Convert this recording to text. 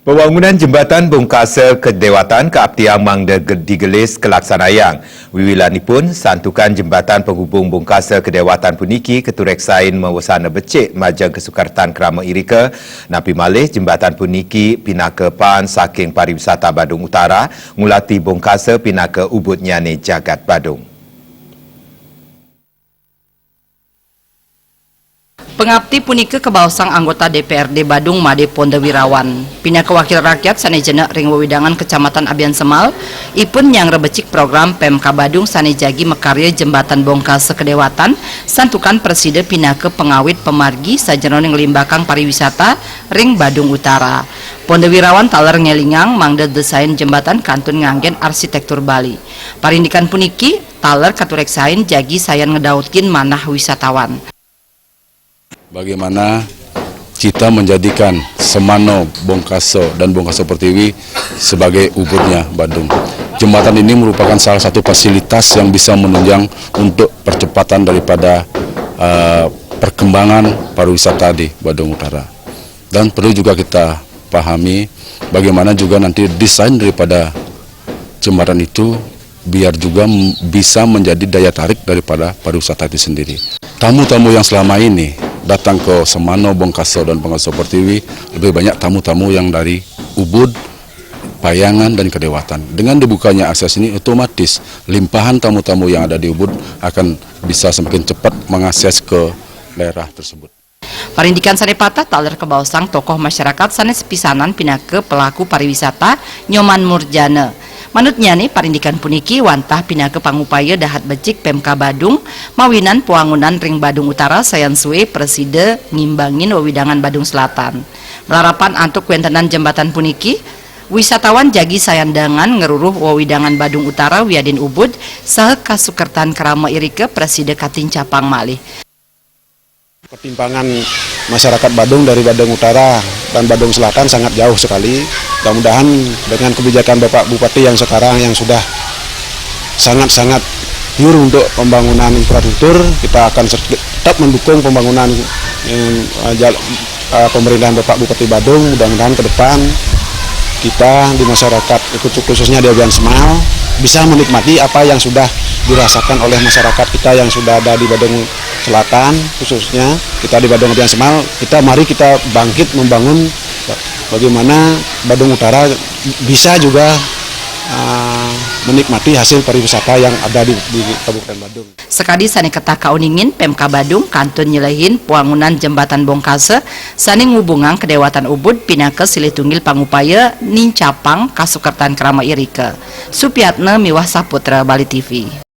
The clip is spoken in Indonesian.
Pembangunan jembatan Bongkasa Kedewatan ke Aptiang Mangda digelis ke Laksanayang. Wiwilanipun santukan jembatan penghubung Bongkasa Kedewatan puniki keturek sain mewasana becik majang kesukartan Kerama Irika. Napi malih jembatan puniki pinaka pan saking pariwisata Badung Utara ngulati Bongkasa pinaka ubud nyane jagat Badung. Pengabdi punika kebausang anggota DPRD Badung Made Pondewirawan. Pinaka wakil rakyat sanejana ring wewidangan Kecamatan Abian Semal, ipun yang rebecik program PMK Badung sanejagi mekarya jembatan Bongkasa Kedewatan, santukan preside pinaka pengawit pemargi sajeroning limbakang pariwisata ring Badung Utara. Pondewirawan taler ngelingang mangda desain jembatan kantun nganggen arsitektur Bali. Parindikan puniki taler katurek sain jagi sayan ngedautkin manah wisatawan. Bagaimana kita menjadikan Semano, Bongkasa, dan Bongkasa Pertiwi sebagai ubudnya Badung. Jembatan ini merupakan salah satu fasilitas yang bisa menunjang untuk percepatan daripada perkembangan pariwisata di Badung Utara. Dan perlu juga kita pahami bagaimana juga nanti desain daripada jembatan itu biar juga bisa menjadi daya tarik daripada pariwisata itu sendiri. Tamu-tamu yang selama ini datang ke Semano, Bongkasa, dan Bongkasa Pertiwi lebih banyak tamu-tamu yang dari Ubud, Payangan, dan Kedewatan. Dengan dibukanya akses ini otomatis limpahan tamu-tamu yang ada di Ubud akan bisa semakin cepat mengakses ke daerah tersebut. Parindikan Sarepata taler kebausang tokoh masyarakat sanes pisanan pinake pelaku pariwisata Nyoman Murjana. Manutnya nih parindikan puniki wantah pinake pangupaya dahat becik PMK Badung mawinan puangunan ring Badung Utara sayan suwe preside ngimbangin wewidangan Badung Selatan. Melarapan antuk kuentenan jembatan puniki wisatawan jagi sayandangan ngeruruh wewidangan Badung Utara wiadin Ubud saha kasukertan Kerama Irika preside Katin Capang malih. Pertimbangan masyarakat Badung dari Badung Utara dan Badung Selatan sangat jauh sekali. Mudah-mudahan dengan kebijakan Bapak Bupati yang sekarang yang sudah sangat-sangat pure untuk pembangunan infrastruktur, kita akan tetap mendukung pembangunan pemerintahan Bapak Bupati Badung. Mudah-mudahan ke depan kita di masyarakat, khususnya di Abian Semal, bisa menikmati apa yang sudah dirasakan oleh masyarakat kita yang sudah ada di Badung Selatan, khususnya kita di Badung Abian Semal. Mari kita bangkit membangun bagaimana Badung Utara bisa juga menikmati hasil pariwisata yang ada di Kabupaten Badung. Sekadi sani ketak kauningin PMK Badung kantun nyelehin puangunan jembatan Bongkasa sani ngubungang Kedewatan Ubud pinake silih tunggil pangupaya nincapang kasukertan Kerama Irika. Supiatna miwah Saputra Bali TV.